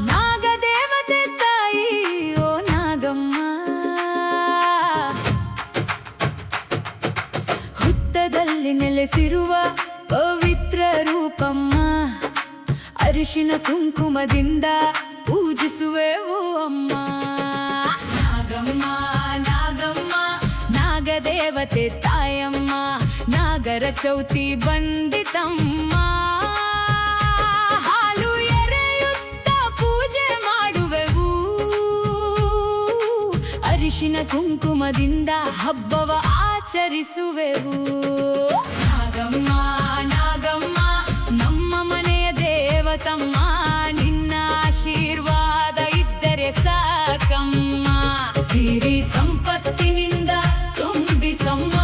ನಾಗದೇವತೆ ತಾಯಿ ಓ ನಾಗಮ್ಮ, ಹುತ್ತದಲ್ಲಿ ನೆಲೆಸಿರುವ ಪವಿತ್ರ ರೂಪಮ್ಮ, ಅರಿಶಿನ ಕುಂಕುಮದಿಂದ ಪೂಜಿಸುವೆವು ಅಮ್ಮ. ನಾಗಮ್ಮ ನಾಗಮ್ಮ ನಾಗದೇವತೆ ತಾಯಮ್ಮ, ನಾಗರ ಚೌತಿ ಬಂದಿತಮ್ಮ. ಹಾಲು ಎರೆಯುತ್ತ ಪೂಜೆ ಮಾಡುವೆವು, ಅರಿಶಿನ ಕುಂಕುಮದಿಂದ ಹಬ್ಬವ ಆಚರಿಸುವೆವು. ನಾಗಮ್ಮ ನಾಗಮ್ಮ ನಮ್ಮ ಮನೆಯ ದೇವತಮ್ಮ, ನಿನ್ನ ಆಶೀರ್ವಾದ ಇದ್ದರೆ ಸಾಕಮ್ಮ. ಸಿರಿ ಸಂಪತ್ತಿನಿಂದ ತುಂಬಿಸಮ್ಮ,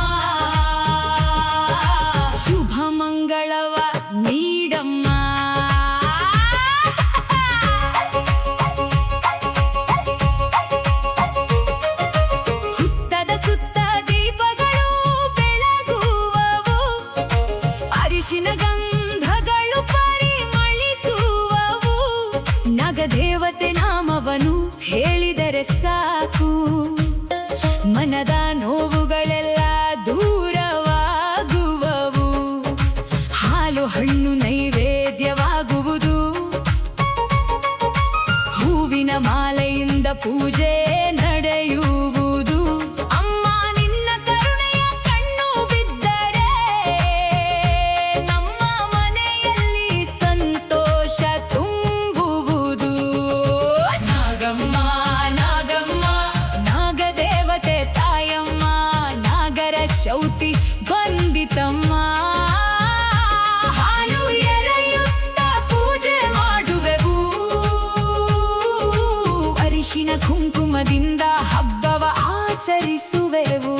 ಶುಭ ಮಂಗಳವ ನೀಡಮ್ಮ. ಹುತ್ತದ ಸುತ್ತ ದೀಪಗಳು ಬೆಳಗುವವು, ಅರಿಶಿನ ಗಂಧಗಳು ಪರಿಮಳಿಸುವವು. ನಾಗದೇವತೆ ನಾಮವನು ಹೇಳಿದರೆ ಸಾಕು, ಮನದ ನೋವುಗಳೆಲ್ಲ ದೂರವಾಗುವವು. ಹಾಲು ಹಣ್ಣು ನೈವೇದ್ಯವಾಗುವುದು, ಹೂವಿನ ಮಾಲೆಯಿಂದ ಪೂಜೆ ನಡೆಯುವುದು. ಅಮ್ಮ ನಿನ್ನ ಕರುಣೆಯ ಕಣ್ಣು ಬಿದ್ದರೆ ನಮ್ಮ ಮನೆಯಲ್ಲಿ ಸಂತೋಷ ತುಂಬುವುದು. ನಾಗಮ್ಮ ನಾಗಮ್ಮ ನಾಗದೇವತೆ ತಾಯಮ್ಮ, ನಾಗರ ಚೌತಿ ಬಂದಿತಮ್ಮ. ಹಾಲು ಎರೆಯುತ್ತ ಪೂಜೆ ಮಾಡುವೆವು, ಅರಿಶಿನ ಕುಂಕುಮದಿಂದ ಹಬ್ಬವ ಆಚರಿಸುವೆವು.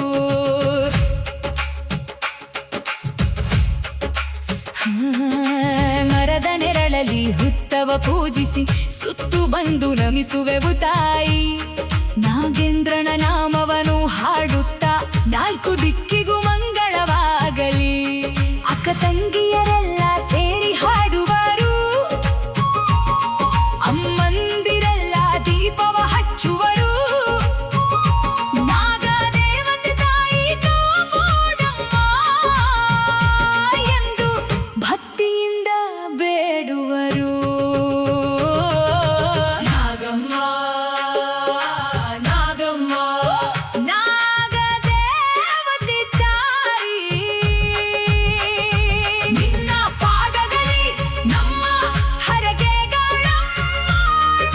ಮರದ ನೆರಳಲ್ಲಿ ಹುತ್ತವ ಪೂಜಿಸಿ ಸುತ್ತು ಬಂದು ನಮಿಸುವೆವು ತಾಯಿ. ನಾಗೇಂದ್ರನ ನಾಮವನು ಹಾಡುತ್ತಾ ನಾಲ್ಕು ದಿಕ್ಕಿಗೂ ಮಂಗಳವಾಗಲಿ. ಅಕ್ಕ ತಂಗಿಯರೆಲ್ಲ ಸೇರಿ ಹಾಡುವರು, ಅಮ್ಮಂದಿರೆಲ್ಲ ದೀಪವ ಹಚ್ಚುವರು. ನಾಗದೇವತೆ ತಾಯಿ ಕಾಪಾಡಮ್ಮ ಎಂದು ಭಕ್ತಿಯಿಂದ ಬೇಡುವರು. ನಾಗಮ್ಮ ನಾಗಮ್ಮ ನಾಗದೇವತೆ ತಾಯಿ, ನಿನ್ನ ಪಾದದಲ್ಲಿ ನಮ್ಮ ಹರಕೆಗಳಮ್ಮ,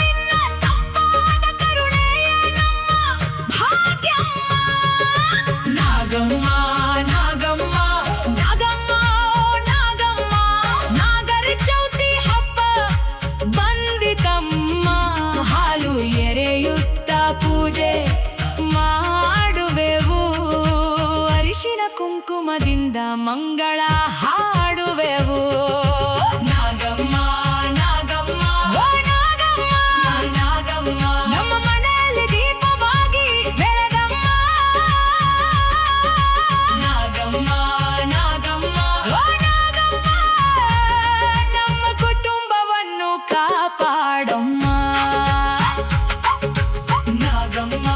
ನಿನ್ನ ತಂಪಾದ ಕರುಣೆಯ ನಮ್ಮ ಭಾಗ್ಯಮ್ಮ. ನಾಗಮ್ಮ ನಾಗಮ್ಮ ನಾಗಮ್ಮ ನಾಗಮ್ಮ ನಾಗರ ಚೌತಿ ಹಬ್ಬ ಬಂದಿತಮ್ಮ. ಹಾಲು ಎರೆಯುತ್ತ ಪೂಜೆ ಮಾಡುವೆವು, ಅರಿಶಿನ ಕುಂಕುಮದಿಂದ ಮಂಗಳ ಹಾಡುವೆವು. ನಾಗಮ್ಮ ನಾಗಮ್ಮ ಓ ನಾಗಮ್ಮ ನಾಗಮ್ಮ ನಮ್ಮ ಮನೆಯಲ್ಲಿ ದೀಪವಾಗಿ ಬೆಳಗಮ್ಮ. ನಾಗಮ್ಮ ನಾಗಮ್ಮ ಓ ನಾಗಮ್ಮ ನಮ್ಮ ಕುಟುಂಬವನ್ನು ಕಾಪಾಡಮ್ಮ. ನಾಗಮ್ಮ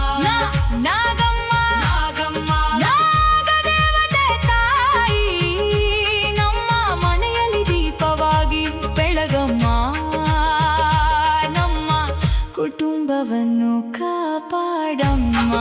ನಾಗಮ್ಮ ನಾಗಮ್ಮ ನಾಗದೇವತೆ ತಾಯಿ, ನಮ್ಮ ಮನೆಯಲ್ಲಿ ದೀಪವಾಗಿ ಬೆಳಗಮ್ಮ, ನಮ್ಮ ಕುಟುಂಬವನ್ನು ಕಾಪಾಡಮ್ಮ.